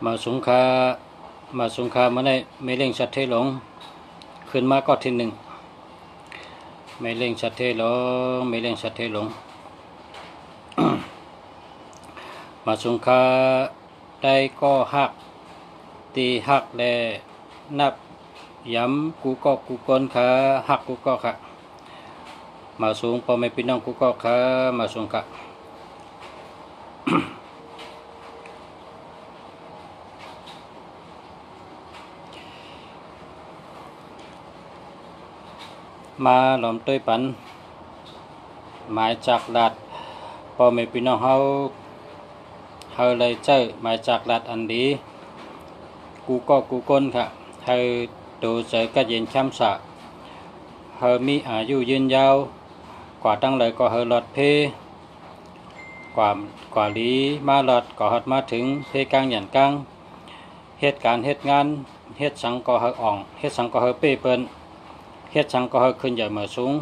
มาสงคามาได้ไม่เร่งชัดเทหลงขึ้นมาก็ที่หนึ่งไม่เร่งชัดเทหลงไม่เร่งชัดเทหลง มาสงคาได้ก็หักตีหักแลนับย้ำกูก็กูกนขาหักกูก็ค่ะมาสูงพอไม่พี่น้องกูก็ขามาสงค่ะ มาหลอมต้วยปันหมายจากลัดพอไม่พี่น้องเฮาเลยเจอหมายจากลัดอันดีกูก็กูก้นค่ะเฮาดูเจอก็เย็นช้ำสะเฮามีอายุยืนยาวกว่าตั้งเลยก็เฮาหลอดเพกว่าลีมาหลอดก็ฮอดมาถึงเพกลางหยันกลางเหตุการณ์เหตุงานเฮ็ดสังก็เฮาอ่องเฮ็ดสังก็เฮาเป้เปิ้นเฮ็ดสังก็เฮาขึ้นใหญ่มาสูง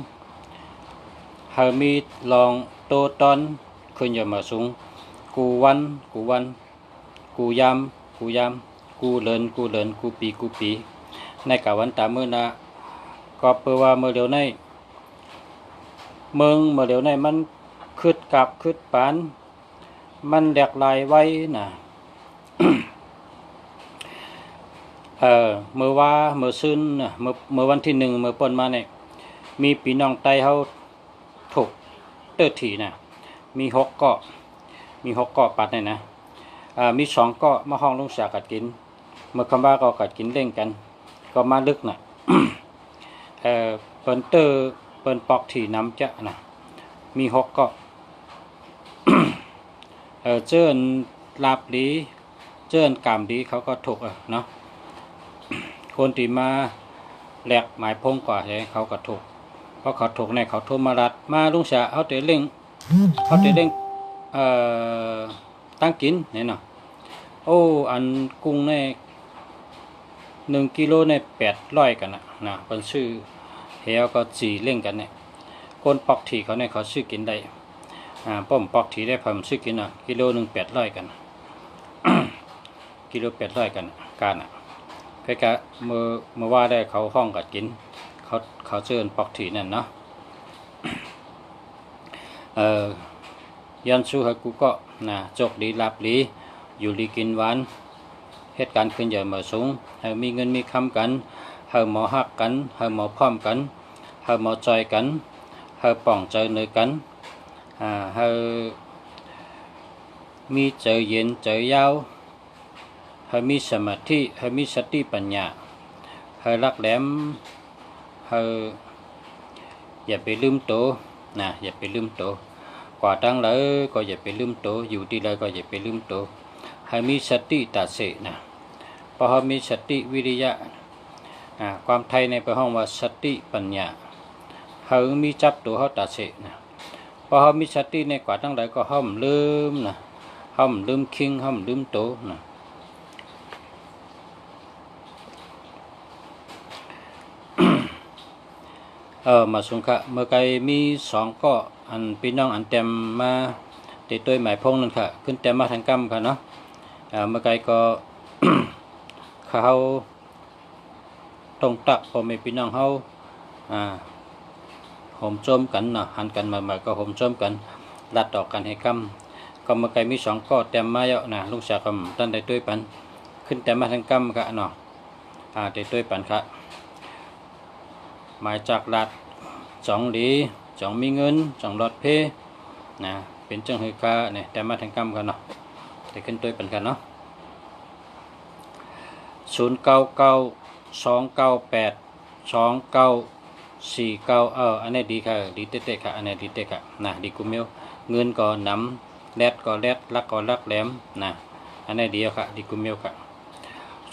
เฮามีลองโตตอนขึ้นใหญ่มาสูงกูวันกูยามกูเลินกูปีในกะวันตามมื้อนะก็เพื่อว่าเมื่อเดี๋ยวในเมืองเมื่อเดี๋ยวในมันคึดกับคึดปานมันแดกลายไว้น่ะ เมื่อซื่นเมื่อวันที่1เมื่อปนมาเนี่ยมีพี่น้องไต้เฮาถูกเตื้อถี่น่ะมี6เกาะปัดเนี่ยนะมี2เกาะมาห้องลงสากัดกินเมื่อคำว่าก็กัดกินเล่งกันก็มาลึกน่ะ เปิ้นเปิ้นปอกถี่น้ำจะน่ะมี6เกาะ เจิ้นลาบดีเจิ้นกามดีเขาก็ถูกเนาะคนที่มาแหลกหมายพงกว่าเขาก็ถูกเพราะเขาถูกในเขาโทรมารัดมาลุงเสียเขาเตะเล่งตั้งกินเนี่ยเนาะโอ้อันกุ้งใน1 กิโลใน800กันนะเป็นชื่อเฮียก็จีเล่งกันเนี่ยคนปอกถี่เขาเนี่ยเขาซื้อกินได้ป้อมปอกถี่ได้ผมซื้อกินกิโล1 800กัน กิโล800กันการใกล้ๆเมื่อว่าได้เขาห้องกัดกินเขาเชิญปอกถี่นั่นเนาะ ยันสู้ให้กูก็จกดีลาบดีอยู่ดีกินหวานเหตุการณ์ขึ้นใหญ่มาสูงให้มีเงินมีคำกันให้หมอหักกันให้หมอพร้อมกันให้หมอจอยกันให้ป่องใจเนยกันให้มีเจอเย็นเจอยาวให้มีสมาธิให้มีสติปัญญาให้รักแหลมให้อย่าไปลืมโตอย่าไปลืมโตกว่าตั้งเลยก็อย่าไปลืมโตอยู่ที่ใดก็อย่าไปลืมโตให้มีสติตัดเสนะพอมีสติวิริยะความไทยในประห้องว่าสติปัญญาให้มีจับตัวเขาตัดเสนะพอมีสติในกว่าตั้งเลยก็ห้อมลืมห้อมลืมคิงห้อมลืมโตมาสงค่ะเมื่อไกมี2ก็อันพี่น้องอันเต็มมาติดตัวหมายพงนั่นค่ะขึ้นเต็มมาทางกำค่ะเนาะเมื่อไกก็ เขาตรงตักพอไม่พี่น้องเขาห่มโจมกันเนาะหันกันมาก็ห่มโจมกันรัดออกกันให้กำก็เมื่อไกมี2ก็เต็มมาเยอะลุงสากำตั้งได้ตัวปันขึ้นเต็มมาทางกำค่ะเนาะได้ตัวปันค่ะหมายจากลัด2ดี2มีเงิน2หลอดเพเป็นจังหือกาเนี่ยแต่มาทางกรรมกันเนาะแต่ขึ้นตัวเป็นกันเนาะ0992982949อันนี้ดีค่ะดีเตะค่ะอันนี้ดีเตะค่ะดีกุมเมลเงินก็นำแรดก็แรดลักก็ลักแหลมอันนี้ดีค่ะดีกุมเมลค่ะ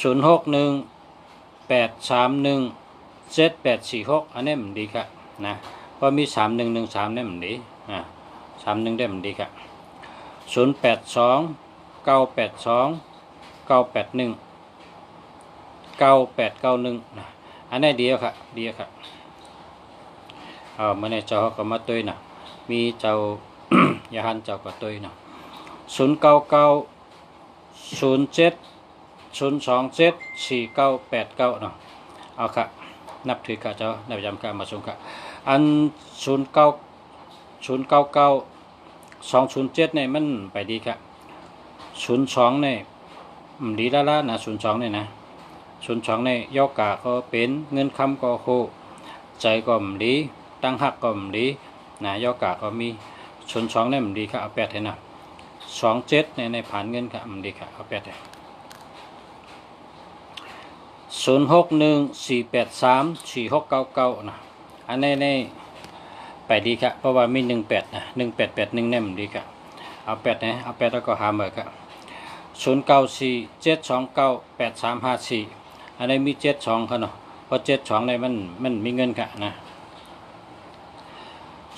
0618317846อันนี้มันดีค่ะเพราะมี3113เนี่ยมันดี31ได้มันดีค่ะ082982981991อันนี้ดีค่ะดีค่ะมาในเจ้าก็มาตัวมีเจ้า ยาหันเจ้าก็ตัว099 07 027 4989เนาะเอาค่ะนับถือค่ะเจ้าในประจำการมาส่งค่ะอัน090207เนี่ยมันไปดีค่ะ02เนี่ยดีแล้วล่ะนะ02เนี่ยนะ02เนี่ยยกกะก็เป็นเงินคำก็โคใจก็ดีตั้งหักก็ดีนะยกกะก็มี02เนี่ยมันดีค่ะเอา8ให้นะ27ในผ่านเงินค่ะมันดีค่ะเอา8ให้0614834699นะอันนี้ในไปดีครับเพราะว่ามี18นะ1881เนี่ยมันดีครับเอา8นะเอา8แล้วก็หาเบอร์ครับ0947298354อันนี้มี72ครับเนาะเพราะ72ในมันมีเงินครับนะ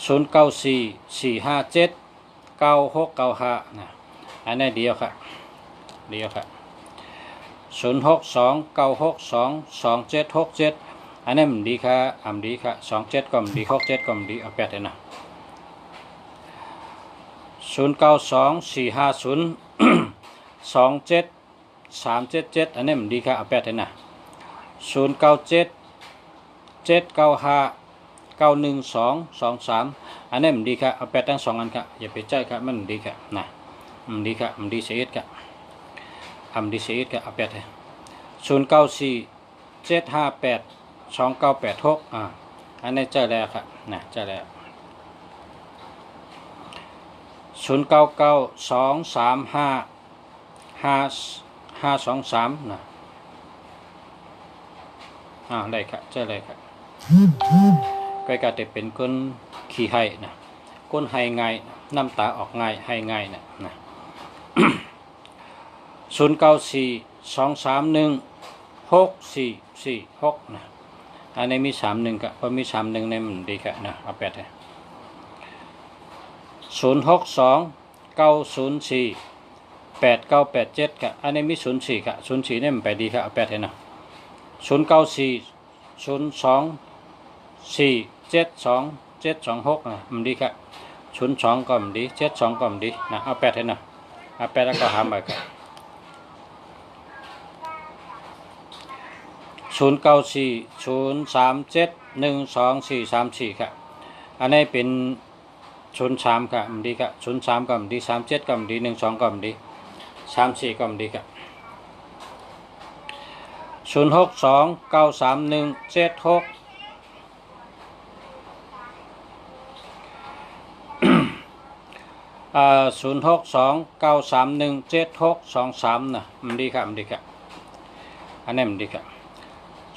0944579695นะอันนี้เดียวครับเดียวครับ0629622767อันนี้มันดีค่ะดีค่ะ27ก็มันดี67ก็มันดีเอา8เลยนะ0924502777อันนี้มันดีค่ะเอา8เลยนะ097795912223อันนี้มันดีค่ะเอา8ทั้ง2อันค่ะอย่าไปใจค่ะมันดีค่ะนะมันดีค่ะมันดีเสียค่ะดีเสียค่ะเอา8เลย0947582986อันนี้เจอแล้วครับนะเจอแล้ว0992355523นะได้ครับเจอเลยครับก็จะเป็นคนขี้ให้นะก้นให้ง่ายน้ำตาออกง่ายให้ง่ายนะ0942316446นะอันนี้มี31กับพอมี31เนี่ยมันดีครับนะเอา8เลย0629048987กับอันนี้มี04กับ04เนี่ยมันไปดีครับเอา8เลยนะ094024722726นะมันดีครับ02ก็มันดี72ก็มันดีนะเอา8เลยนะเอา8แล้วก็หามาครับ0940371234ครับอันนี้เป็น03ครับมันดีครับ03ก็มันดี37ก็มันดี12ก็มันดี34ก็มันดีครับ062931760629317623นะมันดีครับมันดีครับอันนี้มันดีครับ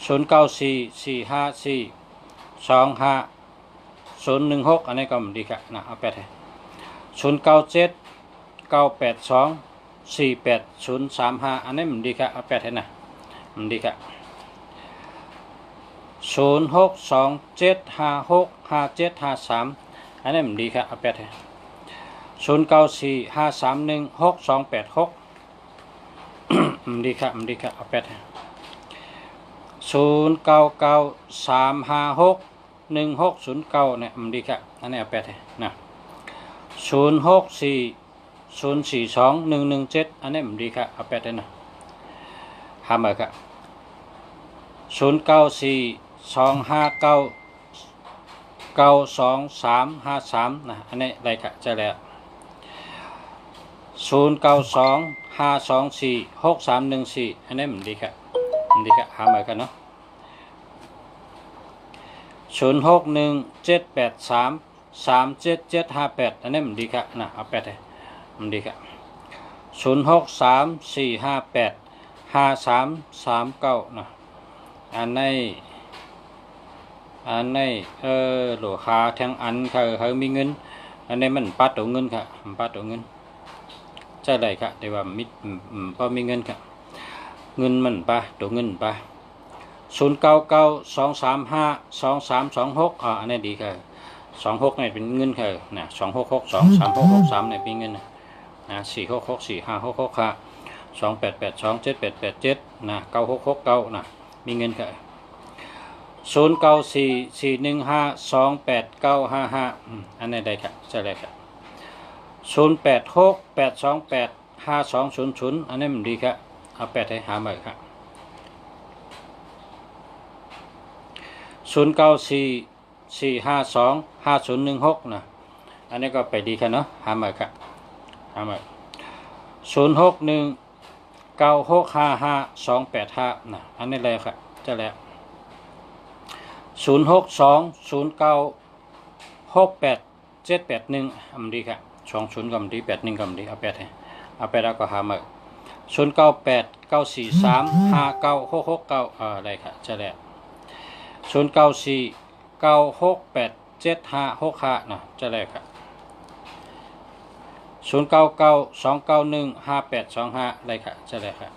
0944542516อันนี้ก็มันดีครับนะเอา8ให้097982483035อันนี้มันดีครับเอา8ให้นะมันดีครับ0627565753อันนี้มันดีครับเอา8ให้0945316286มันดีครับมันดีครับเอา8ให้0993561609เนี่ยมันดีครับอันนี้เอา8ให้นะ0640421117อันนี้มันดีครับเอา8ให้นะหามาครับ0942599353นะอันนี้ได้ครับจะแล้ว0925246314อันนี้มันดีครับมันดีครับหามากันเนาะ0617833778อันนี้มันดีครับนะเอา8เลยมันดีครับ0634585339นะอันนี้โหลคาทั้งอันเขามีเงินอันนี้มันปัดตัวเงินค่ะมันปัดตัวเงินใช่เลยค่ะแต่ว่ามิดพอมีเงินค่ะเงินมันปะตัวเงินปะ0992352326อันนี้ดีค่ะ26เนี่ยเป็นเงินค่ะนะ26623663เนี่ยเป็นเงินนะ4664566ค่ะ28827887นะ9669นะมีเงินค่ะ0944152895อันนี้ได้ค่ะใช่เลยค่ะ08682850 5200อันนี้มันดีครับเอา8ให้หาใหม่ครับ0944525016นะอันนี้ก็ไปดีครับเนาะหาใหม่ครับหาใหม่0619655285นะอันนี้เลยครับจะแล้ว0620968781อันดีครับ20ก็มันดี81ก็มันดีเอา8ให้เอา8แล้วก็หาใหม่098943596669อะไรครับจะแล้ว0949687565นะจะแล้วครับ0992915825อะไรครับจะแล้วครับ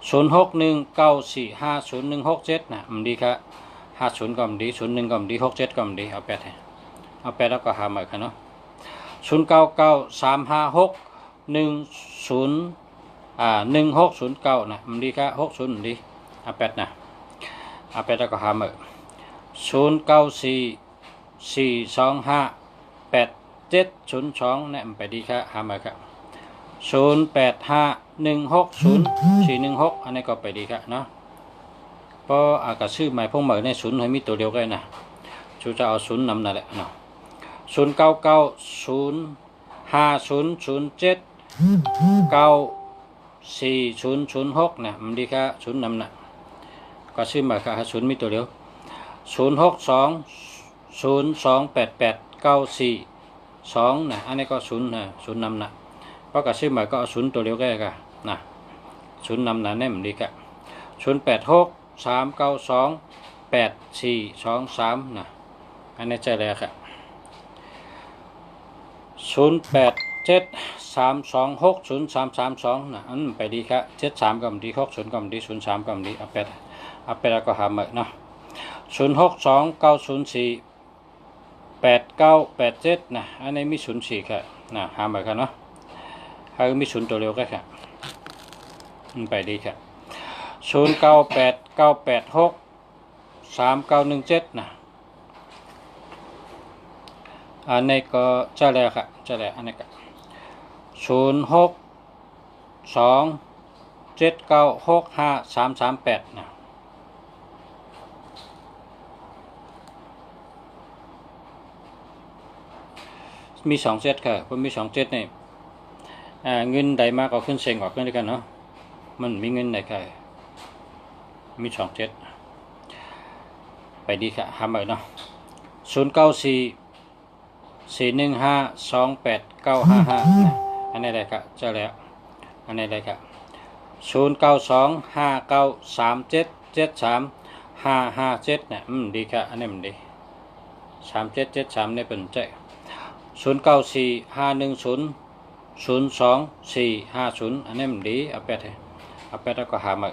0619450167นะมันดีครับ50ก็มันดี01ก็มันดี67ก็มันดีเอา8ให้เอา8แล้วก็หาใหม่ครับเนาะ099356101609นะมันดีครับ60มันดีเอา8นะเอา8แล้วก็หาใหม่0944258702นะมันไปดีครับหาใหม่ครับ0851601416อันนี้ก็ไปดีครับเนาะเพราะอากาศชื่อหมายพวกเหมือนในศูนย์ให้มีตัวเดียวกันนะชูจะเอาศูนย์นำนั่นแหละเนาะ09905007940006นะมันดีครับศูนย์นำนะก็ชื่อหมายครับศูนย์มีตัวเดียว0620288942นะอันนี้ก็ศูนย์นะศูนย์นำนะเพราะกับชื่อหมายก็เอาศูนย์ตัวเดียวกันนะศูนย์นำนะแน่มันดีครับ0863928423อันนี้ใจแล้วครับ0873260332นะอันไปดีครับ73ก็ดี60ก็ดี03ก็ดีเอา8แล้วก็หาใหม่เนาะ0629048987นะอันนี้มี04ครับนะหาใหม่ครับเนาะให้มี0ตัวเดียวกันครับมันไปดีครับ0989863917นะอันนี้ก็จะแล้วครับจะแล้วอันนี้ก็0627965338นะมี2เซตค่ะผมมี2เซตนี่เงินใดมากก็ขึ้นเซ็งออกขึ้นด้วยกันเนาะมันมีเงินใดค่ะมี2เซตไปดีค่ะหาใหม่เนาะ0944152895นะอันนี้อะไรครับจะแล้วอันนี้อะไรครับ092593773557นะดีครับอันนี้มันดี3773นี่เป็นใจ0945100240อันนี้มันดีเอา8ให้เอา8แล้วก็หาใหม่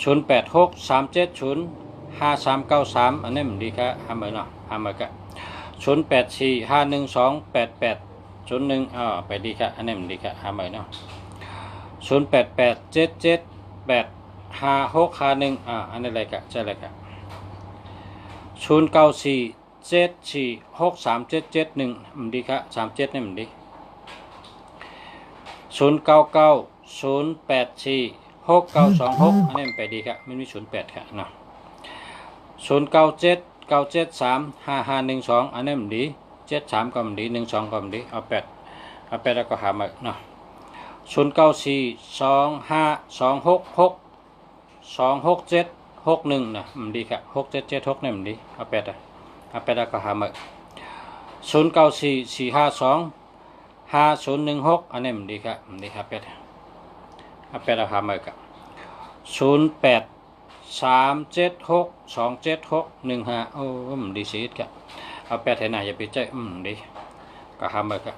0863705393อันนี้มันดีครับหาใหม่เนาะหาใหม่ครับ0845128801ไปดีครับอันนี้มันดีครับหาใหม่เนาะ0887785651อันนี้อะไรครับใช่เลยครับ0947463771มันดีครับ37นี่มันดี0990846926อันนี้มันไปดีครับมันมี08ครับเนาะ0979735512อันนี้มันดี73ก็มันดี12ก็มันดีเอา8แล้วก็หาใหม่เนาะ094252662761นะมันดีครับ6776นี่มันดีเอา8แล้วก็หาใหม่0944525016อันนี้มันดีครับมันดีครับ8แล้วหาใหม่ครับ0837627615โอ้มันดีสิครับเอา8ให้หน่าอย่าไปใจดีก็หาใหม่ครับ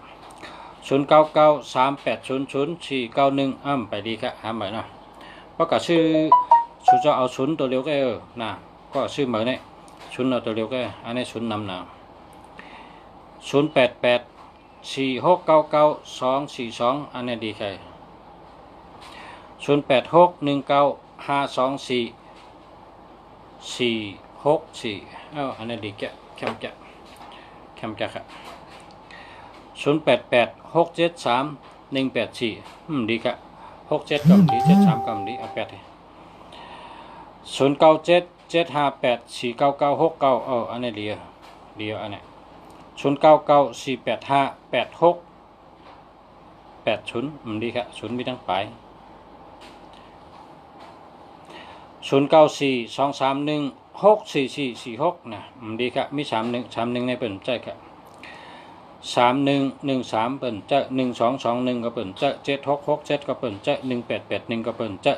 0993800491ไปดีครับหาใหม่เนาะเพราะก็ชื่อจะเอาศูนย์ตัวเดียวก็นะก็ชื่อเหมือนนี่ศูนย์เอาตัวเดียวก็อันนี้ศูนย์นำหนา0884699242อันนี้ดีใคร0861952464อันนี้ดีแกะเข้มแกะครับ 088673184184ดีครับ67ก็ดี73ก็ดีเอา80977584999อันนี้เดียวอันนี้0994858680ดีครับ0มีทั้งปลาย094231644446นะดีครับมี31ในเปิ่นใจครับ3113เปิ่นจะ1221ก็เปิ่นจะ7667ก็เปิ่นจะ1881ก็เปิ่นจะ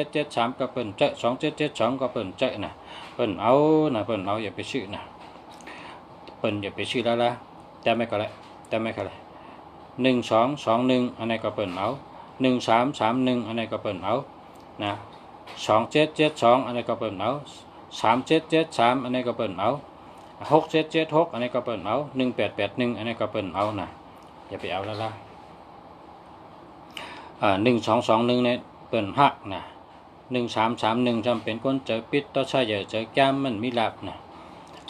3773ก็เปิ่นจะ2772ก็เปิ่นจะนะเปิ่นเอานะเปิ่นเอาอย่าไปชื่อนะเปิ่นอย่าไปชื่อแล้วละแต่ไม่ก็เลย1221อันนี้ก็เปิ่นเอา1331อันนี้ก็เปิ่นเอานะ2772อันนี้ก็เปิ่นเอา3773อันนี้ก็เปิ่นเอา6776อันนี้ก็เปิ่นเอา1881อันนี้ก็เปิ่นเอานะอย่าไปเอาแล้วละ1221เนี่ยเปิ่นหักนะ1331จำเป็นคนเจอปิดต่อใช่เจอแก้มมันมีลับนะ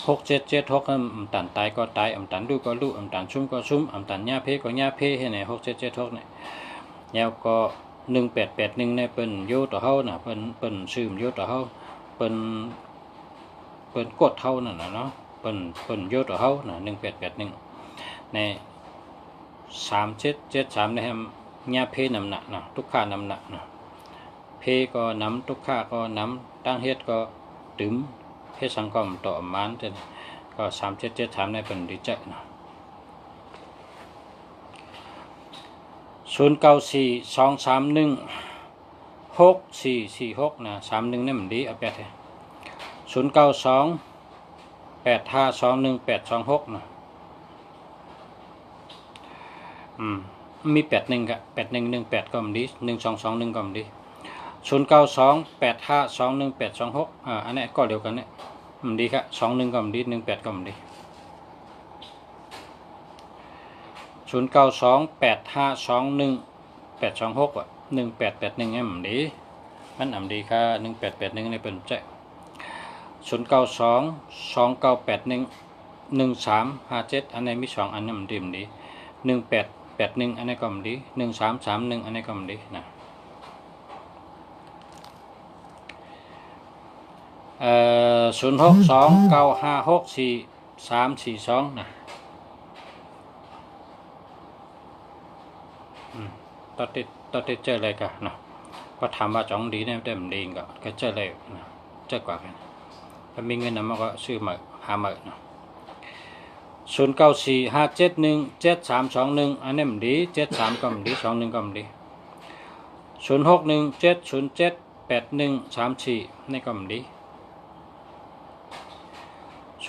6776ตันตายก็ตายตันดูก็ดูตันชุ่มก็ชุ่มตันหญ้าเพก็หญ้าเพให้ไหน6776เนี่ยแล้วก็1881เนี่ยเปิ่นโยต่อเฮานะเปิ่นชื่มโยต่อเฮาเปิ่นกดเฮานั่นน่ะเนาะเปิ่นโยต่อเฮานะ1881ใน3773นะครับหญ้าเพนำหนักนะทุกค่านำหนักนะเพก็นำทุกค่าก็นำตั้งเฮ็ดก็ตึมเฮ็ดสังกมต่อมานแต่ก็3773ในเปิ่นดีใจนะ0942316446นะ31นี่มันดีเอา80928521826นะมี81กับ8118ก็มันดี1221ก็มันดี0928521826อันนี้ก็เดียวกันเนี่ยมันดีครับ21ก็มันดี18ก็มันดี0928521826อ่ะ1881นี่มันดีมันดีค่ะ1881นี่เป็นใจ092298111357อันนี้มี2อันนี้มันดี1881อันนี้ก็มันดี1331อันนี้ก็มันดีนะ0629564342นะตัดติดเจอเลยกันนะก็ถามว่าจ้องดีเนี่ยแต่มันดีก็เจอเลยนะเจอกว่ากันถ้ามีเงินนะมันก็ซื้อมาหามานะ0945717321อันนี้มันดี73ก็มันดี21ก็มันดี0617078134นี่ก็มันดี0815682688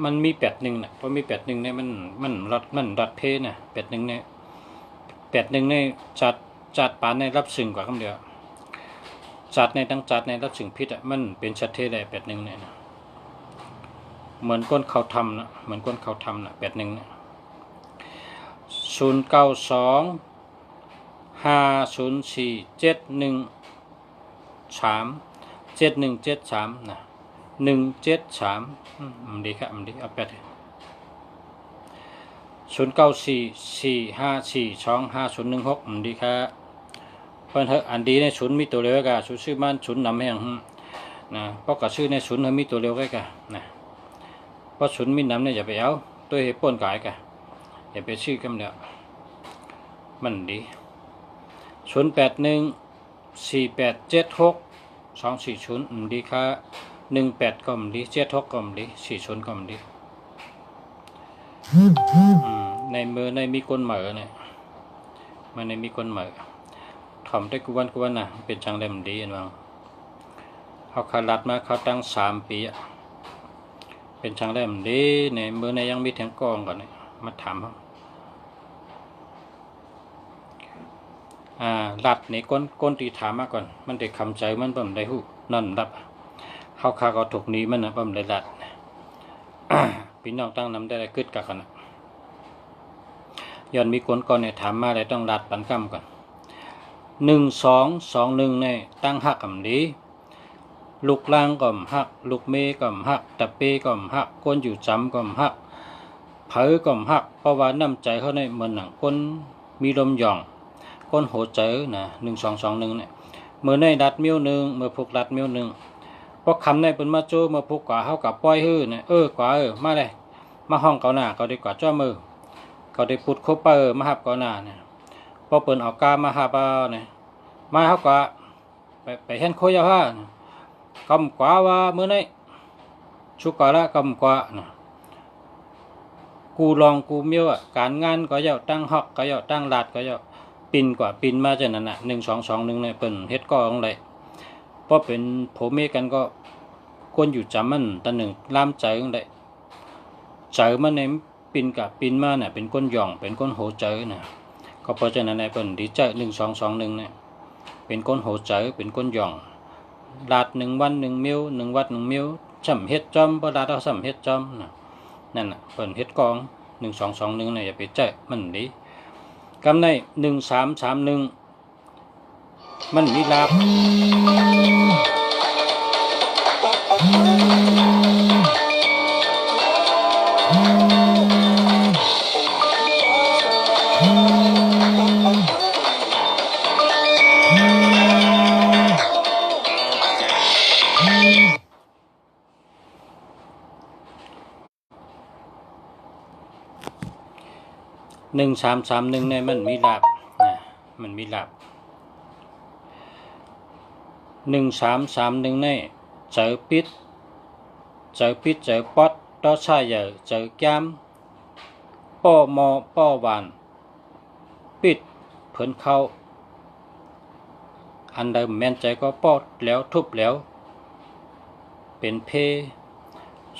มันมี81นะเพราะมี81เนี่ยมันรัดเพนะ81เนี่ย81เนี่ยจัดปานในรับสึงกว่าคำเดียวจัดในตั้งจัดในรับสึงพิษอ่ะมันเป็นชัดเทได้81เนี่ยนะเหมือนก้นเขาทำนะเหมือนก้นเขาทำนะ81เนี่ย09250471377173นะ173ดีครับดีเอา80944542516ดีครับเพิ่นอันดีในศูนย์มีตัวเร็วกะศูนย์ชื่อบ้านศูนย์นำแห่งนะเพราะกับชื่อในศูนย์มีตัวเร็วกะนะเพราะศูนย์มีนำเนี่ยอย่าไปเอาตัวเหตุป่นกายกะอย่าไปชื่อคำเดียวมันดี0814876240ดีค่ะ18ก็มันดี76ก็มันดี40ก็มันดีในมือในมีคนเหมือเนี่ยมันในมีคนเหมือถ่อมได้กวนนะเป็นจังได้มันดีอันว่าเขาขาลัดมาเขาตั้ง3 ปีเป็นจังได้มันดีในมือในยังมีแทงกองก่อนเนี่ยมาถามรัดในก้นตีถามมาก่อนมันได้คำใจมันบ่มได้หูนั่นรับเขาขาก็ถูกนี้มันนะบ่มได้รัด พี่น้องตั้งนำได้กึดกับกันย้อนมีคนก่อนเนี่ยถามมาเลยต้องรัดปันคำก่อน1221เนี่ยตั้งหักกำดีลูกล่างก็หักลูกเมก็หักตะเปก็หักก้นอยู่จำก็หักเผยก็หักเพราะว่าน้ำใจเขาในเหมือนหนังก้นมีลมหย่องก้นโหเจอนะ1221เนี่ยเมื่อในรัดมิ้วหนึ่งเมื่อพวกรัดมิ้วหนึ่งพอคำในเป็นมาโจเมื่อพวกกว่าเขากับป้อยฮื้อเนี่ยกว่ามาเลยมาห้องเกาหน้าเขาดีกว่าจ้ามือเขาได้พูดคบมาหับเกาหน้าเนี่ยพอเปิดเอากามาหับเนี่ยมาเขากว่าไปเห็นโคยาผ้ากำกว่าว่าเมื่อไงชุกกะละกำกว่านะกูลองกูเมียวการงานก็เยาตั้งฮอกก็เยาตั้งลาดก็เยาปินกว่าปินมาจากนั้น1221เนี่ยเป็นเฮ็ดก็ของไรเพราะเป็นผมเมกันก็คนอยู่จำมันตะหนึ่งล่ามใจของไรใจมันในปินกับปินมาเนี่ยเป็นก้นหย่องเป็นก้นโหใจเนี่ยก็เพราะฉะนั้นในเป็นดีใจ1221เนี่ยเป็นก้นโหใจเป็นก้นหย่องลาด1 วัน 1 มิ้ว1 วัด 1 มิ้วช่ำเฮ็ดจอมบ่ลาดเอาช่ำเฮ็ดจอมนั่นน่ะเปิ้นเฮ็ดกอง1221เนี่ยอย่าไปใจมันดีกำใน1331มันมีลาบ1331เนี่ยมันมีลาบมันมีลาบ1331เนี่ยเจอปิดเจอปอดต่อชายใหญ่เจอแก้มป้อมอป้อหวานปิดเพิ่นเข้าอันเดิมแม่นใจก็ปอดแล้วทุบแล้วเป็นเพ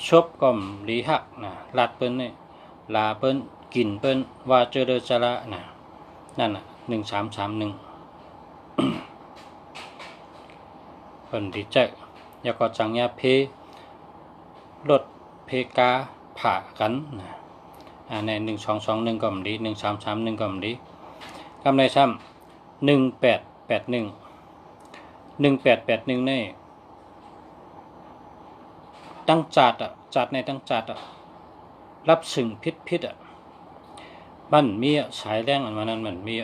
ชบก็ลีหักลาดเปิ้นเนี่ยลาเปิ้นกินเปิ้นว่าเจอเดจระนั่นน่ะ1331เปิ้นดีใจยาก็จังยาเพรถเพกาผ่ากันใน1221ก็ดี1331ก็ดีกำไรซ้ำ1881นี่ตั้งจัดในตั้งจัดรับสิ่งพิษมันมีสายแรงอันนั้นมันมี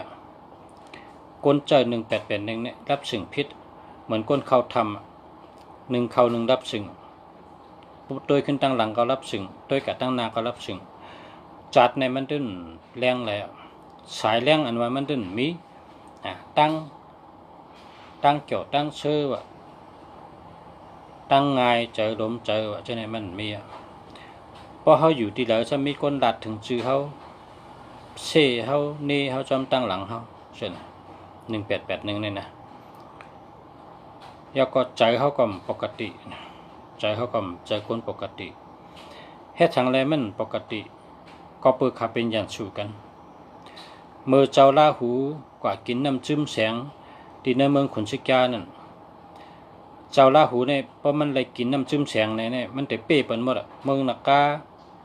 กลเจอ1881เนี่ยรับสิ่งพิษเหมือนก้นเข้าทำ1เข้า1รับสิ่งโดยขึ้นตั้งหลังก็รับสิ่งโดยกับตั้งหน้าก็รับสิ่งจัดในมันตึ้นแรงแล้วสายแรงอันว่ามันตึ้นมีตั้งเกี่ยวตั้งชื่อว่าตั้งไงเจอลมเจอว่าเจ้าไหนมันมีเพราะเขาอยู่ที่แล้วจะมีคนดัดถึงชื่อเขาเซ่เขานี่เขาจำตั้งหลังเขาใช่ไหม1881เนี่ยนะแล้วก็ใจเขาก็ปกติใจเขาก็ใจคนปกติเฮ็ดทางไรมันปกติก็เปิดขับเป็นอย่างสู่กันเมื่อเจ้าลาหูกว่ากินน้ำจิ้มแสงที่ในเมืองขุนศิกานั่นเจ้าลาหูเนี่ยเพราะมันเลยกินน้ำจิ้มแสงเนี่ยมันแต่เป้เป็นหมดเมืองนักกา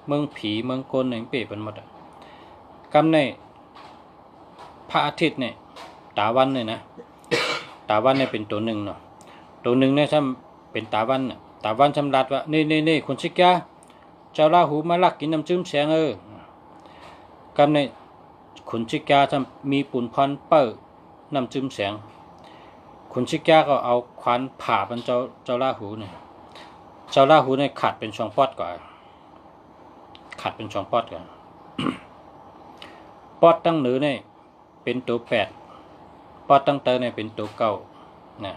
เมืองผีเมืองโกนเนี่ยเป้เป็นหมดกำในพระอาทิตย์เนี่ยตาวันเนี่ยนะตาวันเนี่ยเป็นตัวหนึ่งเนาะตัวหนึ่งเนี่ยถ้าเป็นตาวันชำรัดว่านี่ขุนศิกาเจ้าลาหูมาลักกินน้ำจิ้มแสงกำในขุนศิกาทำมีปุ่นพรเปิดน้ำจิ้มแสงขุนศิกาก็เอาขวานผ่าเป็นเจ้าลาหูเนี่ยขาดเป็นช่องปอดก่อนปอดตั้งเหนือเนี่ยเป็นตัว8ปอดตั้งเตอเนี่ยเป็นตัว9นะ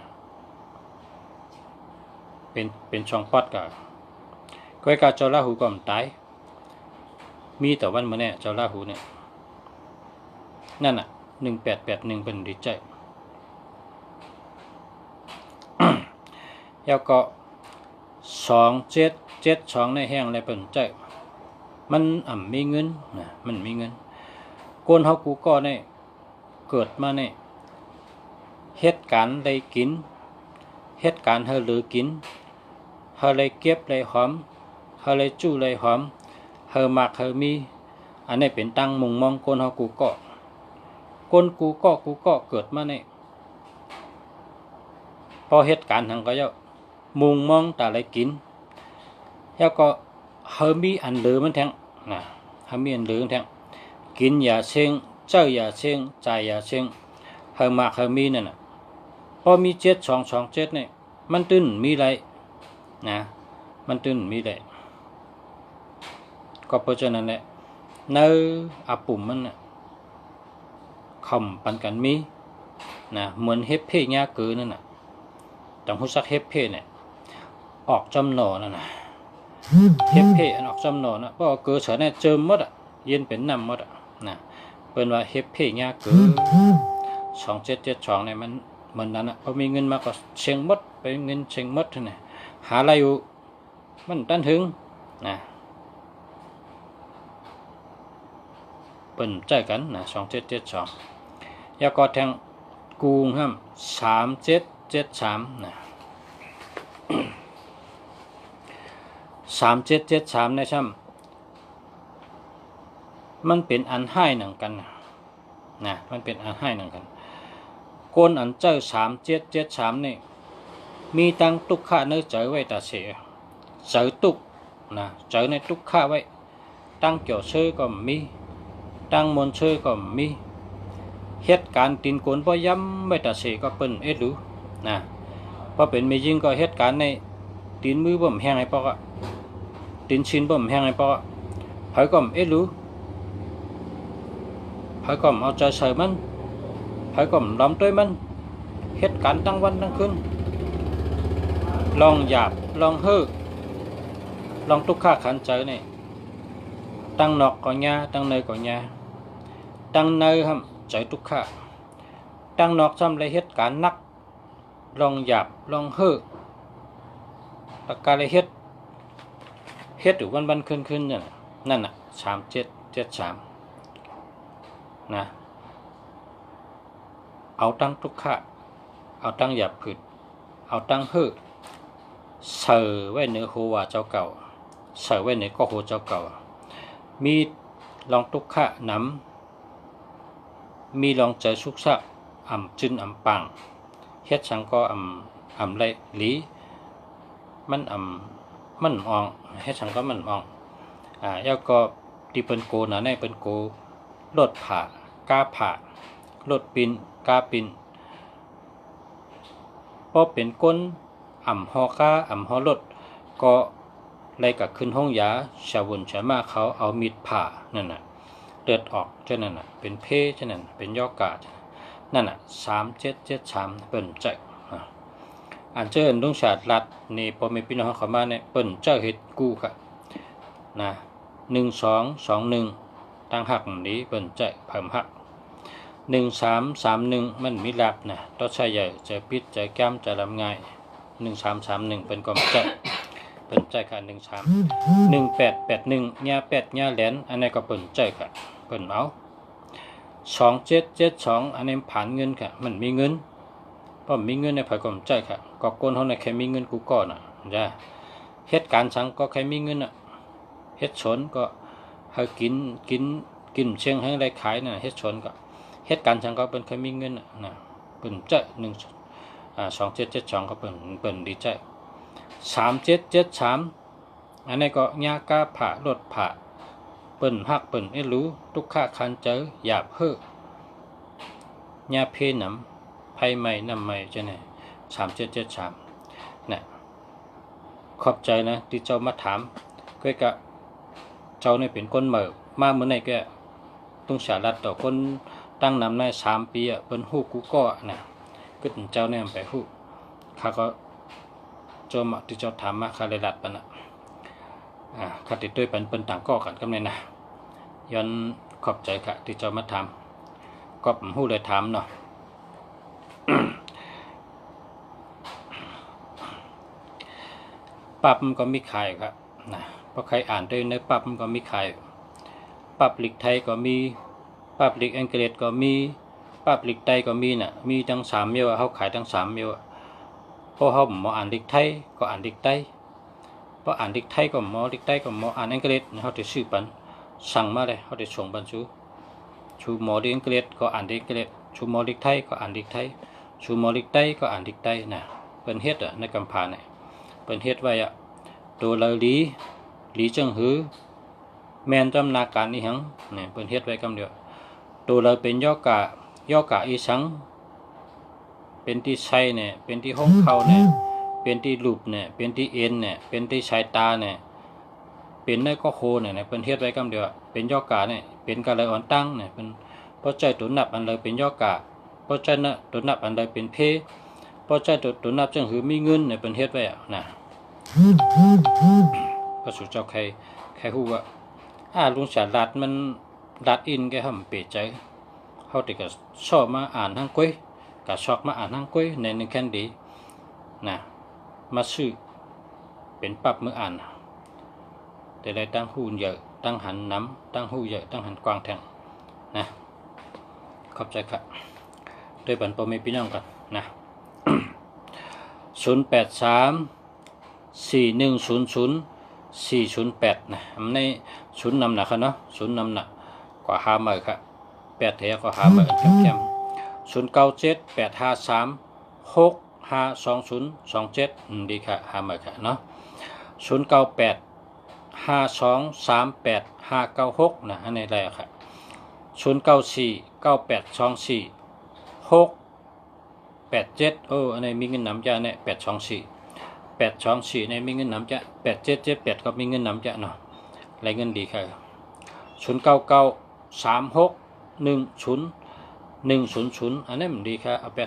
เป็นช่องปอดก่อนก็ไอ้กาเจ้าลาหูก็มันตายมีแต่วันเมื่อเนี่ยเจ้าลาหูเนี่ยนั่นน่ะ1881เป็นดีใจแล้วก็2772ในแห้งอะไรเป็นใจมันมีเงินมันมีเงินก้นเฮากูก็เนี่ยเกิดมาเนี่ยเหตุการณ์ได้กินเหตุการณ์เฮาหรือกินเฮาเลยเก็บเลยหอมเฮาเลยจู้เลยหอม เฮอมักเฮอมีอันนี้เป็นตั้งมุงมองคนเฮากูก็คนกูก็เกิดมาเนี่ยพอเหตุการณ์ทางก็เยอะมุงมองแต่อะไรกินแล้วก็เฮอมีอันเหลือมันแทงนะเฮอมีอันเหลือแทงกินอย่าเชิงเจ้าอย่าเชิงใจอย่าเชิงเฮอมักเฮอมีนั่นน่ะพอมี7 2 2 7เนี่ยมันตื้นมีไรนะมันตื้นมีไรก็เพราะฉะนั้นแหละในอาปุ่มมันน่ะคำปันกันมีนะเหมือนเฮปเพ่ยาเกือนั่นน่ะต้องรู้จักเฮปเพ่เนี่ยออกจำหนอนั่นน่ะเฮปเพ่อันออกจำหนอนะเพราะเกือเฉยเนี่ยเจิมหมดอ่ะเย็นเป็นน้ำหมดอ่ะนะเป็นว่าเฮปเพ่ยาเกือ2772เนี่ยมันเหมือนนั้นอ่ะพอมีเงินมาก็เชียงหมดไปเงินเชียงหมดนี่หาอะไรอยู่มันตันถึงนะเป็นใจกันนะ2772แล้วก็แทงกูงห้าม3773นะ3773ในช่ำมันเป็นอันให้หนังกันนะมันเป็นอันให้หนังกันก้นอันเจ้า3773นี่มีตั้งตุกข้าเนื้อเจอไว้แต่เสียเจอตุกนะเจอในตุกข้าไว้ตั้งเกี่ยวชื่อก็มีตั้งมนชื่อก็มีเหตุการณ์ตีนโกนบ่ย้ำไม่แต่เสียก็เป็นรู้นะพอเป็นไม่ยิ่งก็เหตุการณ์ในตีนมือบ่มแห้งไอ้ปอกตีนชินบ่มแห้งไอ้ปอกเผยก็รู้เผยก็เอาใจใส่มันเผยก็ล้อมด้วยมันเหตุการณ์ตั้งวันตั้งคืนลองหยาบลองเฮ่อลองทุกข้าขันใจนี่ตั้งนอกก่อนยาตั้งเนยก่อนยาตั้งเนยครับใจทุกข้าตั้งนอกซ้ำเลยเหตุการณ์นักลองหยาบลองเฮ่อตะการเลยเฮ็ดอยู่วันขึ้นนั่นน่ะ3773นะเอาตั้งทุกข้าเอาตั้งหยาบผืดเอาตั้งเฮ่อเสือไว้เหนือโหว่าเจ้าเก่าเสือไว้เหนือก็โหเจ้าเก่ามีลองทุกข้าน้ำมีลองใจสุกซะอ่ำจึนอ่ำปังเฮ็ดสังก็อ่ำไรหลีมันมันอ่องเฮ็ดสังก็มันอ่องแล้วก็ที่เป็นโกนะในเป็นโกลดผ่ากาผ่าลดปินกาปินพอเป็นก้นอ่ำฮอกาอ่ำฮอลดก็เลยกับขึ้นห้องยาชาวนชามาเขาเอามีดผ่านั่นน่ะเลือดออกเช่นนั้นน่ะเป็นเพเช่นนั้นเป็นยอกานั่นน่ะ3773เปิ้นใจอันเจอลุงชาติรัดนี่พอมีพี่น้องเข้ามาเนี่ยเปิ้นเจ้าเฮ็ดกู้ค่ะนะ1221ตั้งหักนี้เปิ้นใจเพิ่มหัก1331มันมีลับนะต่อใช้ใหญ่จะปิดจะแก้มจะลำง่าย1331เป็นกอมใจเปิ้นใจค่ะ1881ญา8ญาแหลนอันนี้ก็เปิ้นใจค่ะเปิ้นเอา2772อันนี้ผ่านเงินค่ะมันมีเงินพอมีเงินในภายกอมใจค่ะก็คนเฮาน่ะแค่มีเงินกูก่อนน่ะจ้ะเหตุการณ์สังก็แค่มีเงินน่ะเฮ็ดชนก็ให้กินเชียงให้ได้ขายน่ะเฮ็ดชนก็เหตุการณ์สังก็เป็นแค่มีเงินน่ะเปิ้นใจ2772ก็เปิ้นดีใจ3773อันนี้ก็ยากาผ่าลดผ่าเปิ้นฮักเปิ้นรู้ทุกข้าคันเจอหยาบเฮ่อยาเพน้ำไผใหม่น้ำใหม่จังได๋3773น่ะขอบใจนะที่เจ้ามาถามก็กะเจ้านี่เป็นคนเหม่อมามื้อไหนก็ต้องสารัดต่อคนตั้งนำใน3ปีเปิ้นฮู้กูก็น่ะกึดเจ้าแนมไปฮู้ข้าก็โจมที่เจ้าถามมาคาเลยรัดปะนะข้าติดด้วยเป็นต่างก็กันกำเนิดนะย้อนขอบใจค่ะที่เจ้ามาถามก็หู้เลยถามเนาะ ปั๊บมันก็มีขายครับนะเพราะใครอ่านด้วยในปั๊บมันก็มีขายปั๊บลิกไทยก็มีปั๊บลิกอังกฤษก็มีปั๊บลิกไทยก็มีน่ะมีทั้ง3เยอะเขาขายทั้ง3เยอะพอเขาบ่อ่านลิกไทยก็อ่านลิกไทยพ ราะอ่านดิกไทยก็หมอดิกไทยก็หมออ่านอังกฤษเขาจะซื้อปันสั่งมาเลยเขาจะส่งปันชูหมอดิอังกฤษก็อ่านดิอังกฤษชูหมอดิกไทยก็อ่านดิกไทยชูหมอดิกไทยก็อ่านดิกไทยนะเป็นเฮ็ดในกำพาเนี่ยเป็นเฮ็ดไว้ตัวเราหลีจังหือแมนจำนาการนี่หังเนี่ยเป็นเฮ็ดไว้กำเดียวตัวเราเป็นย่อกะอีสังเป็นที่ไส้เนี่ยเป็นที่ห้องเขาเนี่ยเป็นที่ลูบเนี่ยเป็นที่เอ็นเนี่ยเป็นที่สายตาเนี่ยเป็นในก็โคเนี่ยเป็นเฮ็ดไว้กำเดียวเป็นย่อกะเนี่ยเป็นกะเลยอ่อนตั้งเนี่ยเป็นเพราะใจตัวนับอันเลยเป็นย่อกะเพราะใจนะตัวนับอันเลยเป็นเพเพราะใจตัวนับจังหือมีเงินเนี่ยเป็นเฮ็ดไว้นะพระสุเจ้าใครฮู้ว่าลุงฉลาดมันดัดอินแกทำเปใจเขาติก็ชอบมาอ่านทั้งกุ้ยก็ชอบมาอ่านทั้งกุ้ยในหนึ่งแค่ดีนะมาซื้อเป็นปับมืออ่านแต่ได้ตั้งหูเยอะตั้งหันน้ำตั้งหูเยอะตั้งหันกว้างแทงนะขอบใจครับด้วยบันปอมีพี่น้องกันนะ0834100408นะในศูนย์นำหนักเนาะศูนย์นำหนักกว่า50,000ครับ8เทียก็50,000เข้ม097853652027ดีค่ะ50,000ค่ะเนาะ0985238596นะอันนี้อะไรครับ0949824687อันนี้มีเงินนำจ่ายเนี่ย824ในมีเงินนำจ่าย8778ก็มีเงินนำจ่ายเนาะรายเงินดีค่ะ0993610100อันนี้มันดีค่ะเอา8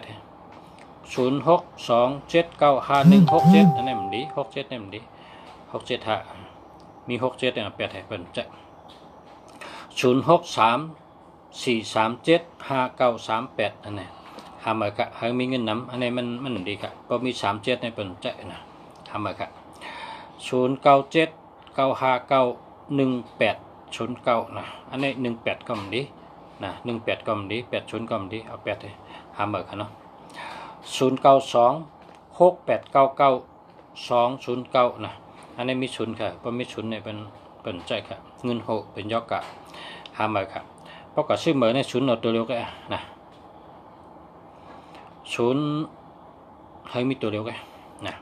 0627951167อันนี้มันดี67นี่มันดี67ฮะมี67เนี่ย8ให้เพิ่นจะ0634375938อันนี้50,000ค่ะให้มีเงินนำอันนี้มันดีค่ะเพราะมี37ในเพิ่นจะนะ50,000ค่ะ0979591809นะอันนี้18ก็มันดีนะ18ก็มันดี80ก็มันดีเอา8ให้50,000ค่ะเนาะ0926899209นะอันนี้มี0ค่ะเพราะมี0เนี่ยเป็นใจค่ะเงินโหเป็นยอกกะ50,000ค่ะเพราะก็ซื้อเหมือนใน0เอาตัวเร็วก็นะ0ให้มีตัวเร็วก็นะ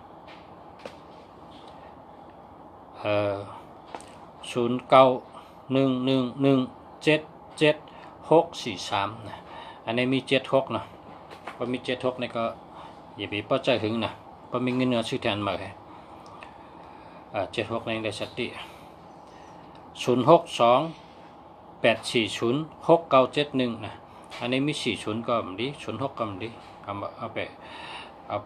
0911177643นะอันนี้มี76นะพอมี76นี่ก็อย่าไปป้อใจหึงนะพอมีเงินซื้อแทนมาเลย76ในได้สติ0628406971นะอันนี้มี40ก็มันดี06ก็มันดีเอาไ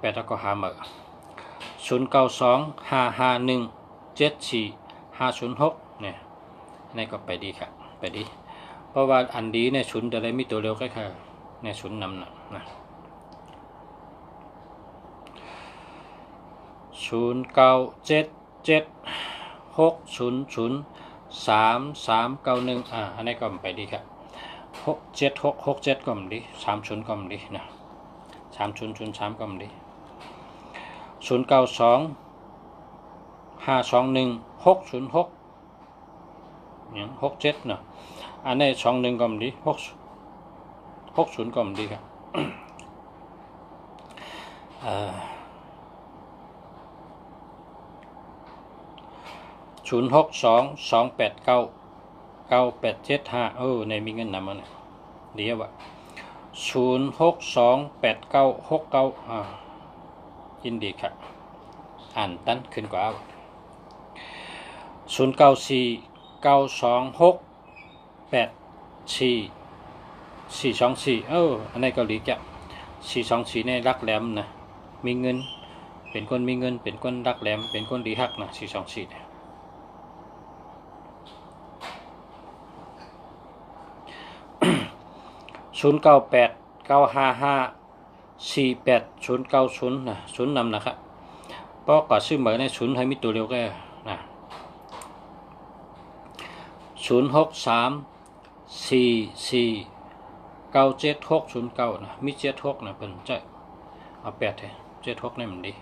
ปแล้วก็50,0000925517456เนี่ยนี่ก็ไปดีครับไปดีเพราะว่าอันดีเนี่ย0จะได้มีตัวเร็วก็คือใน0นำนะ0977600391อันนี้ก็ไปดีครับ67667ก็มันดี30ก็มันดีนะ3003ก็มันดี0925216606อย่าง67เนาะอันนี้21ก็มันดี60ก็มันดีครับ0622899875ในมีเงินนำมันเดี๋ยวว่า06289669ยินดีครับอ่านตั้นขึ้นกว่า0949268424อันนี้เกาหลีจะ424ในรักแหลมนะมีเงินเป็นคนมีเงินเป็นคนรักแหลมเป็นคนดีฮักนะ424เนี่ย0989554890นะ0นำนะครับเพราะก่อนซื้อเหมือนใน0ให้มีตัวเร็วก็นะ0634497609นะมี76นะเป็นใจเอา8ให้76นี่มันดี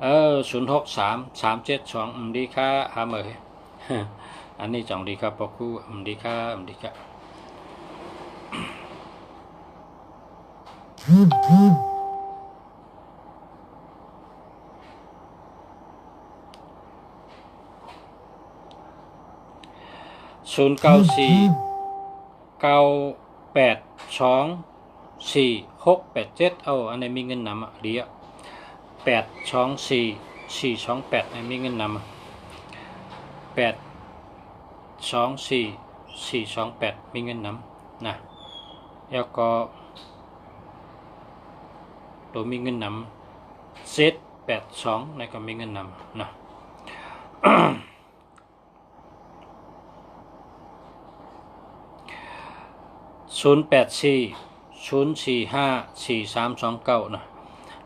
063 372ดีค่ะหาเมยอันนี้จ่องดีครับปอคู่ดีค่ะดีค่ะ094 982 4687อันนี้มีเงินนำเดียว824 428มีเงินนำ824 428มีเงินนำนะแล้วก็ตัวมีเงินนำเซต82ในก็มีเงินนำนะ0840454329นะ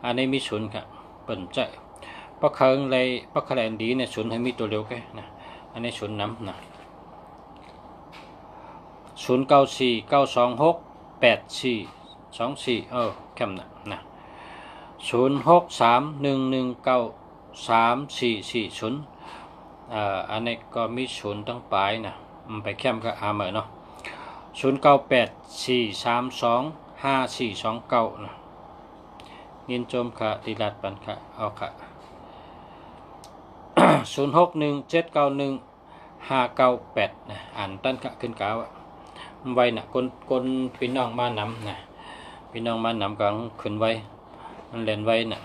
อันนี้มีศูนย์ครับเปิ่นใจเพราะเขาเลยเพราะคะแนนดีเนี่ยศูนย์ให้มีตัวเร็วแค่นะอันนี้ศูนย์นำนะ0949268424แคมนะ0631193440อันนี้ก็มีศูนย์ตั้งปลายนะไปแคมก็เหมือนเนาะ0984325429นะเงินโจมค่ะติลัดปันค่ะเอาค่ะ0617915998นะอ่านตั้นค่ะขึ้นกาวไว้นะคนพี่น้องมานำนะพี่น้องมานำกังขึ้นไว้มันเล่นไว้นะ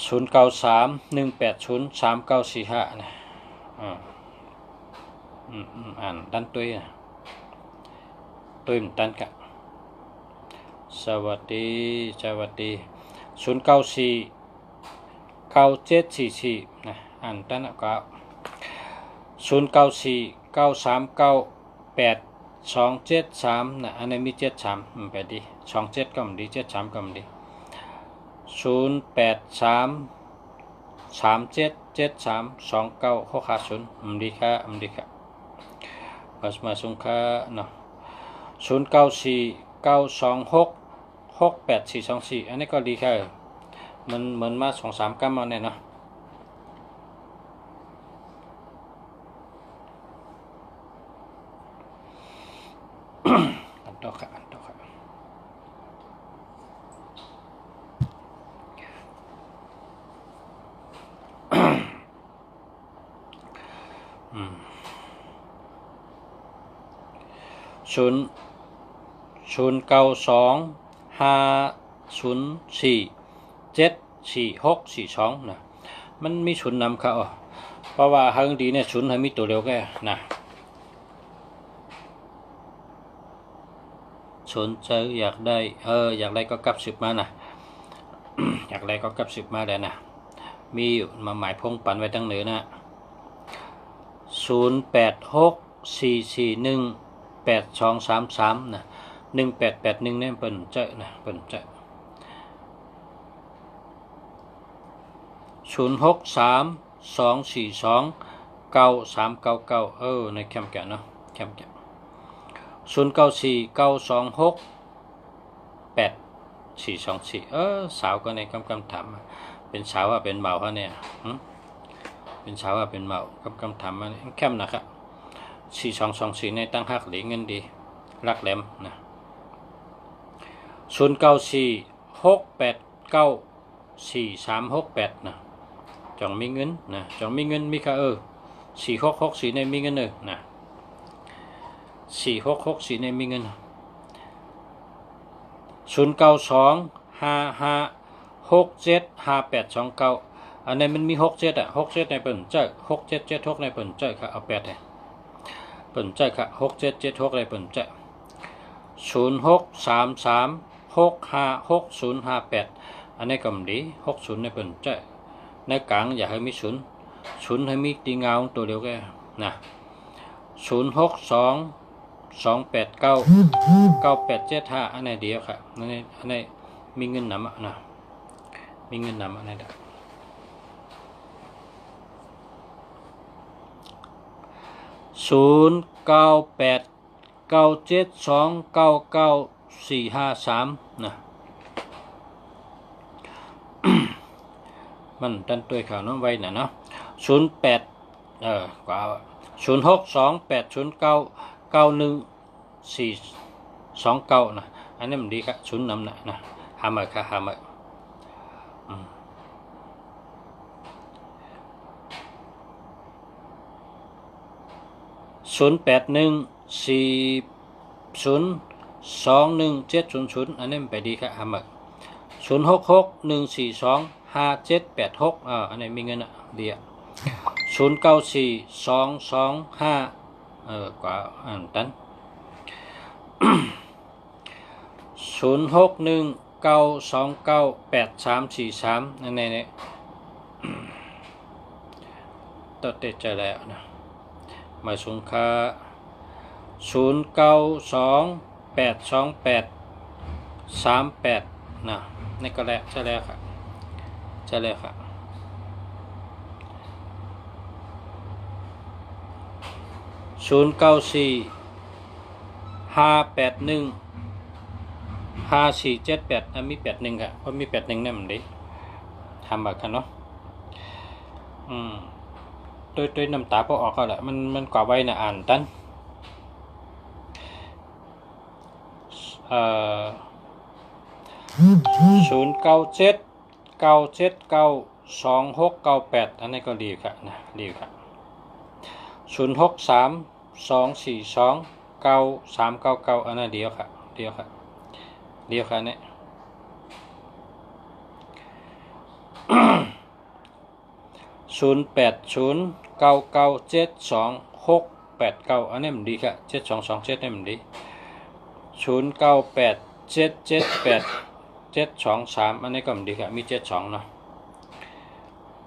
0931803945นะอ่านตั้นตุ้ยนะตุ้ยมันตั้นค่ะสวัสดี094 9744นะอ่านตั้นก็0949398273นะอันนี้มี73ไปดี27ก็มันดี73ก็มันดี0833773290ดีค่ะดีค่ะมาส่งค่ะเนาะ094926682424อันนี้ก็ดีค่ะมันเหมือนมา2-3กัมมาเนี่ยเนาะอันต่อค่ะ09250474642นะมันมีศูนย์นำค่ะเพราะว่าทางดีเนี่ยศูนย์ให้มีตัวเร็วแค่นะสนใจอยากได้ก็กลับ10มานะอยากได้ก็กลับ10มาได้นะมีมาหมายพงปันไว้ตั้งเหนือนะ0864418233นะ1881เนี่ยเปิ่นเจอนะเปิ่นเจอ0632429399ในแคมแกะเนาะแคมแกะ0949268424สาวก็ในกำถามเป็นสาวว่าเป็นเบาเขาเนี่ยเป็นสาวว่าเป็นเบากำถามมาแคมนะครับ4224ในตั้งหักหลีเงินดีรักแหลมนะ0946894368นะจองมีเงินนะจองมีเงินมีค่ะ4664ในมีเงินนะ4664ในมีเงิน09255675872829อันนี้มันมี6767ในเปิ่นเจ้า6776ในเปิ่นเจ้าค่ะเอา8เลยเปิ่นเจ้าค่ะ6776ในเปิ่นเจ้า0633656058อันนี้ก็ดี60ในเปิ่นเจ้าในกลางอย่าให้มี0ให้มีตีเงาตัวเดียวแค่นะ0622899875อันนี้เดียวค่ะอันนี้มีเงินนำนะมีเงินนำอันนี้ได้098972999453นะ มันตันตัวข่าวน้องไว้น่ะเนาะ08กว่า0628099149นะอันนี้มันดีครับศูนย์นำนะหามาค่ะหามา0814021700อันนี้มันไปดีครับหามา0661425786อันนี้มีเงินอ่ะดีอ่ะ094225กว่าตัน0619298343นั่นเนี่ยตัดเตะใจแล้วนะหมายสูงค่า09282838นะนี่ก็แล้วใช่แล้วครับใช่แล้วครับ0945815478มี81ครับเพราะมี81เนี่ยมันดีทำแบบกันเนาะตัวน้ำตาพอออกก็แหละมันกว่าไว้นะอ่านตัน0979792698อันนี้ก็ดีครับนะดีครับ0632429399อันนั้นเดียวครับเดียวครับเนี่ย0809972689อันนี้มันดีครับ7227นี่มันดี0987787723อันนี้ก็มันดีครับมี72เนาะ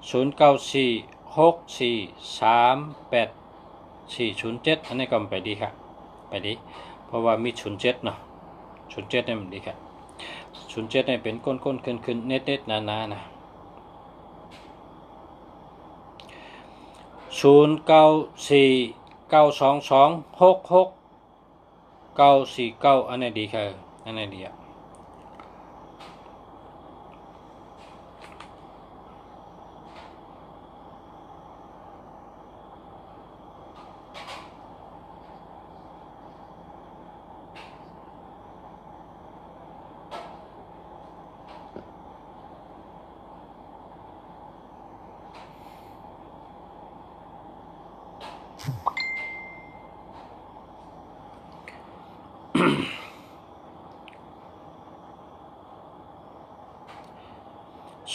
0946438407อันนี้ก็ไปดีครับไปดีเพราะว่ามี07เนาะ07นี่มันดีครับ07นี่เป็นก้นขึ้นเน็ตหนานะ094922664949อันนี้ดีครับอันนี้ดีอ่ะ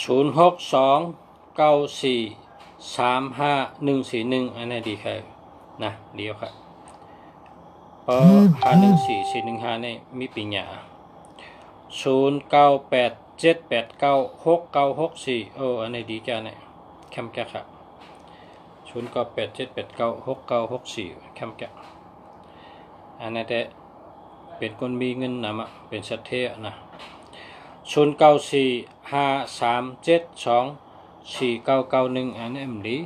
0629435141อันนี้ดีครับนะเดียวครับเพราะ514415นี่มีปีหยา0987896964อันนี้ดีจ้าเนี่ยแคมแกะครับ0987896964แคมแกะอันนี้แต่เป็นคนมีเงินนะเป็นสัตเทนะ0945372491อันนี้มันดี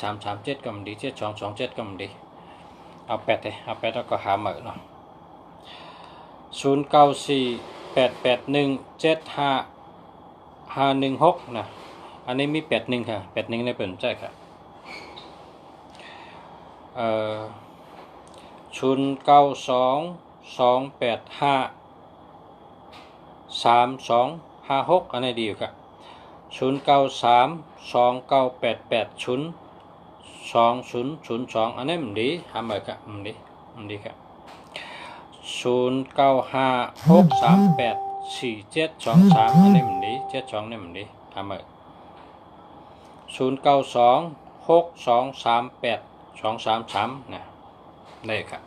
7337ก็มันดี7227ก็มันดีเอา8เลยเอา8แล้วก็หาเหมือนเนาะ0948817516นะอันนี้มี81ค่ะ81ในเป็นใช่ค่ะ0922853256อันนี้ดีอยู่ครับ093298802002อันนี้มันดีหาเหมือนครับมันดีครับ0956384723อันนี้มันดี72นี่มันดีหาเหมือน0926238233นะได้ครับ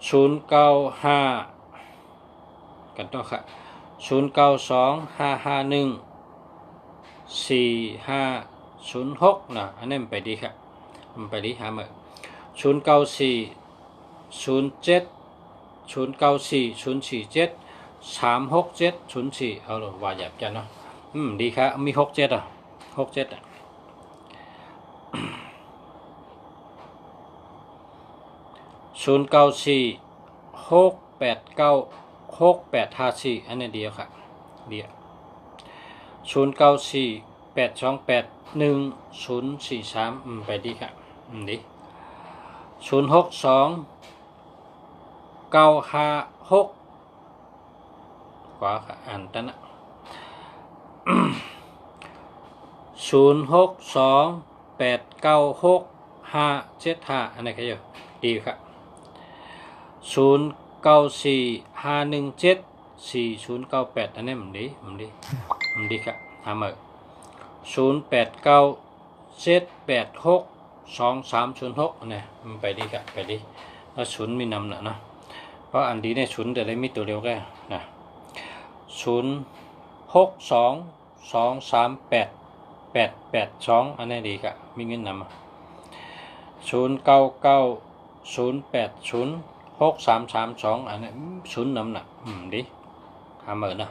095กันต่อครับ0925514506นะอันนี้มันไปดีครับมันไปดีหาเหมือน0940470940473670เอาละว่าหยาบจังเนาะดีครับมี67อ่ะ67อ่ะ094689 6854อันนี้เดียวค่ะเดียว0948281043ไปดีค่ะดี062956กว่าค่ะอ่านตั้งนะ0628965575อันนี้ก็อยู่ดีค่ะ0945174098อันนี้มันดีค่ะทำเอา0897862306อันนี้มันไปดีค่ะไปดีแล้วศูนย์มีนำนะเพราะอันดีเนี่ยศูนย์แต่ได้มีตัวเร็วแค่นะ0622388882อันนี้ดีค่ะมีเงินนำ0990806332อันนี้ศูนย์นำนะดีทำเอานะ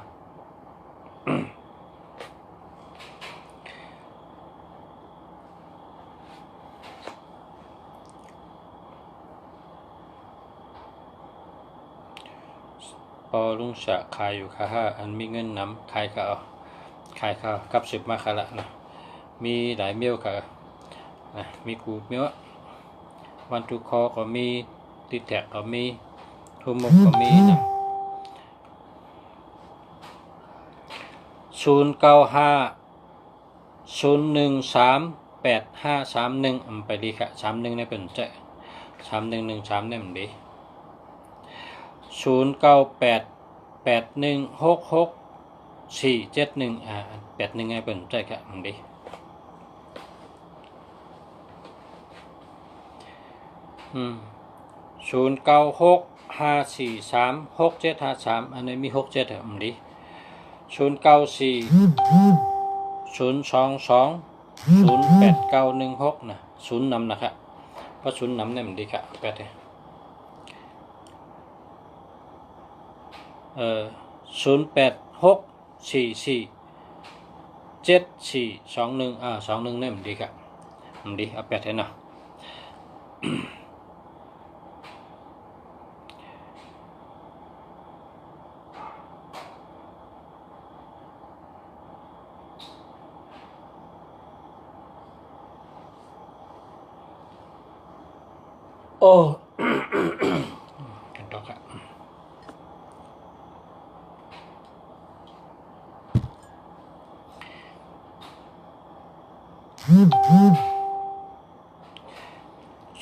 พอลุงจะขายอยู่ค่ะอันมีเงินนำขายข้าวกับสิบมาค่ะละนะมีหลายเมี่ยวค่ะนะมีกูเมี่ยววันทุกคอก็มีติดแท็กก็มีทุ่มมกก็มีนะ0950138531ไปดีค่ะ31เนี่ยเป็นใจ3113เนี่ยมันดี098816647181ให้เป็นใจค่ะมันดี0965436753อันนี้มี67อ่ะมันดี0940220891นะศูนย์นำนะครับเพราะศูนย์นำเนี่ยมันดีค่ะแปดเลย0864474421เนี่ยมันดีค่ะมันดีเอาแปดเลยนะโอ้ต่อครับ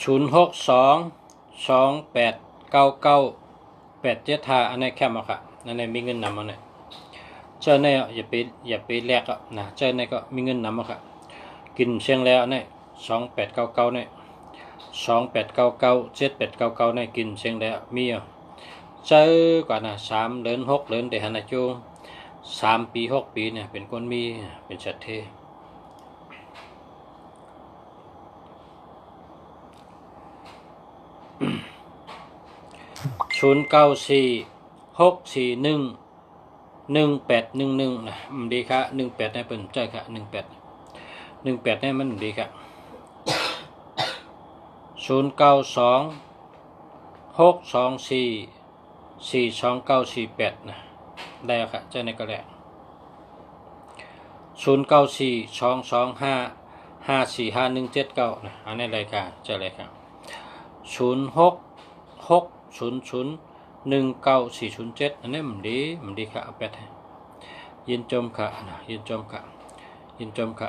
0622899875อันนี้แค่มาค่ะอันนี้มีเงินนำมาเนี่ยเจ้าเนี่ยอย่าไปแลกอ่ะนะเจ้าเนี่ยก็มีเงินนำมาค่ะกินเชียงแล้วเนี่ย2899เนี่ย28997899เนี่ยกินเชียงแล้วมีอ่ะเจอกว่านะ3 เดือน 6 เดือนแต่หันนะจู3 ปี 6 ปีเนี่ยเป็นคนมีเป็นเศรษฐี0946411811นะดีค่ะ18ได้เป็นใจค่ะ18ได้มันดีค่ะ0926244298นะได้ค่ะเจ้าในก็แล้ว094225545179นะอันนี้รายการเจ้าเลยครับ0660019407อันนี้มันดีค่ะเอาไปยินจมค่ะนะยินจมค่ะ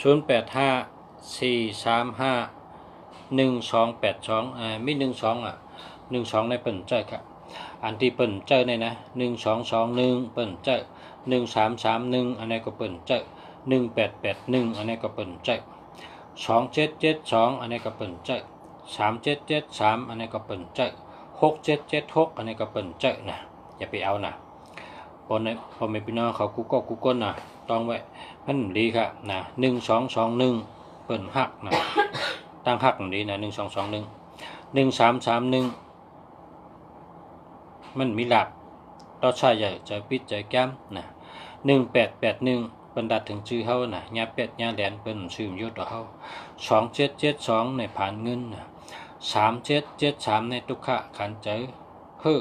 0854351282มี12อ่ะ12ในเปิ่นเจ้าค่ะอันที่เปิ่นเจ้าเนี่ยนะ1221เปิ่นเจ้า1331อันนี้ก็เปิ่นเจ้า1881อันนี้ก็เปิ่นเจ้า2772อันนี้ก็เปิ่นเจ้า3773อันนี้ก็เปิ่นเจ้า6776อันนี้ก็เปิ่นเจ้านะอย่าไปเอานะพอไม่พี่น้องเขากูก้นนะต้องไว้มันดีค่ะนะ1221เปิ่นหักนะตั้งหักมันดีนะ1221 1331มันมีหลักต่อชายใหญ่ใจปิดใจแก้มนะ1881เป็นดัดถึงชื่อเฮานะญาเป็ดญาแดนเป็นชื่อยุทธเฮา2772ในผ่านเงินนะ3773ในทุกขะขันใจเฮ้อ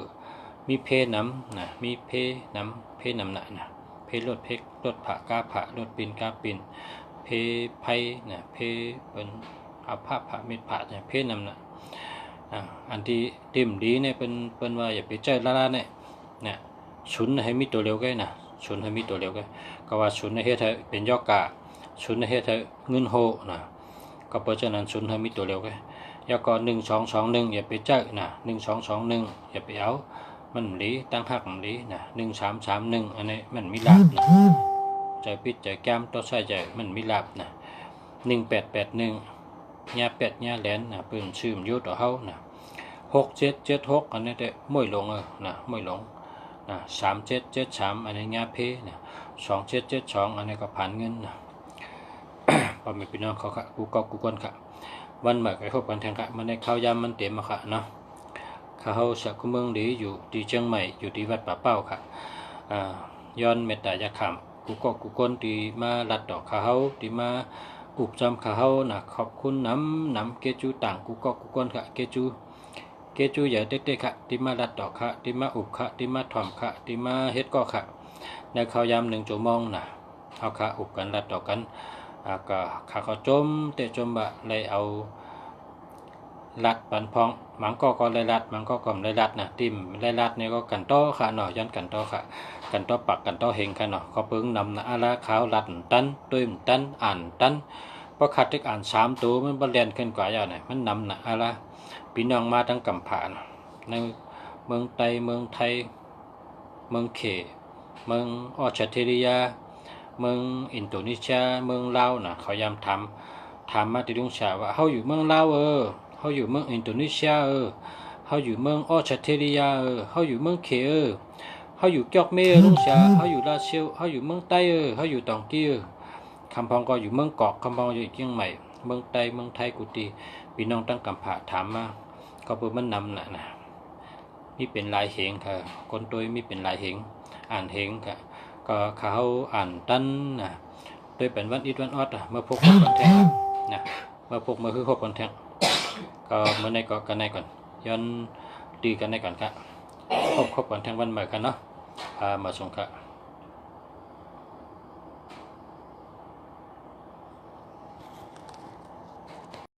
มีเพน้ำนะมีเพน้ำเพน้ำหนักนะเพรถเพกรถผะกาผะรถปินกาปินเพไพนะเพเป็นอาภาพผะเม็ดผะเนี่ยเพน้ำหนักอันที่ติ่มดีเนี่ยเป็นว่าอย่าไปใจละเนี่ยชุนให้มีตัวเร็วกันนะชุนให้มีตัวเร็วกันก็ว่าชุนในเฮ็ดให้เป็นยอกะชุนในเฮ็ดให้เงินโหนะก็เพราะฉะนั้นชุนให้มีตัวเร็วกันยากร1221อย่าไปใจนะ1221อย่าไปเอามันหลีตั้งหักมันหลีนะ1331อันนี้มันมีลาบนะใจปิดใจแก้มต้องใส่ใจมันมีลาบนะ1881ญาเป็ดญาแหลนนะปืนชื่อมยุทธเฮานะ6776อันนี้ได้ม่วยลงนะม่วยลงนะ3773อันนี้ญาเพนะ2772อันนี้ก็ผ่านเงินนะพอมีพี่น้องเขาค่ะกูก็กูก่อนค่ะวันใหม่ไปพบกันแทนค่ะมันในข้าวยำมันเต็มมาค่ะเนาะเขาสักเมืองดีอยู่ที่เชียงใหม่อยู่ที่วัดป่าเป้าค่ะย้อนเมตตายาขำกูก็กูก่อนที่มาลัดดอกเขาที่มาอุบจำเขานะขอบคุณน้ำเกจูต่างกูก็กูก่อนค่ะเกจูอย่าเด็กๆค่ะที่มาลัดดอกค่ะที่มาอุบค่ะที่มาถ่อมค่ะที่มาเฮ็ดก็ค่ะในข้าวยำ1 ชั่วโมงนะเอาค่ะอุบกันลัดดอกกันก็ขาเขาจมเตะจมบะเลยเอาลัดปันพองมังก็เลยลัดมังก็ก่อมเลยลัดนะติ่มเลยลัดเนี่ยก็กันโตค่ะเนาะยันกันโตค่ะกันโตปักกันโตเฮงค่ะเนาะเขาเพิ่งนำนะอาลาขาวลัดตันตุ้มตันอ่านตันเพราะขัดที่อ่าน3 ตัวมันบรรเลียนขึ้นกว่าอย่างไหนมันนำนะอาลาพี่น้องมาทั้งกำผานในเมืองไทยเมืองเขเมืองออสเตรเลียเมืองอินโดนีเซียเมืองลาวนะเขายามถามมาที่ลุงชาว่าเขาอยู่เมืองลาวเขาอยู่เมืองอินโดนีเซียเขาอยู่เมืองออสเตรเลียเขาอยู่เมืองเขเขาอยู่จอกเมลุงชาเขาอยู่ลาเซียวเขาอยู่เมืองใต้เขาอยู่ตองกี้คำพองก็อยู่เมืองเกาะคำพองอยู่เชียงใหม่เมืองใต้เมืองไทยกุฏิพี่น้องตั้งกำผาถามมาก็เพื่อมันนำนะนี่เป็นลายเหงค่ะคนตัวมีเป็นลายเหงอ่านเหงค่ะก็เขาอ่านตั้นนะโดยเป็นวันอิดวันออดเมื่อพกคนแทงนะเมื่อพกมาคือพกคนแทงก็เมื่อในก็กันในก่อนย้อนตีกันในก่อนครับพบคนแทงวันใหม่กันเนาะมาส่งค่ะ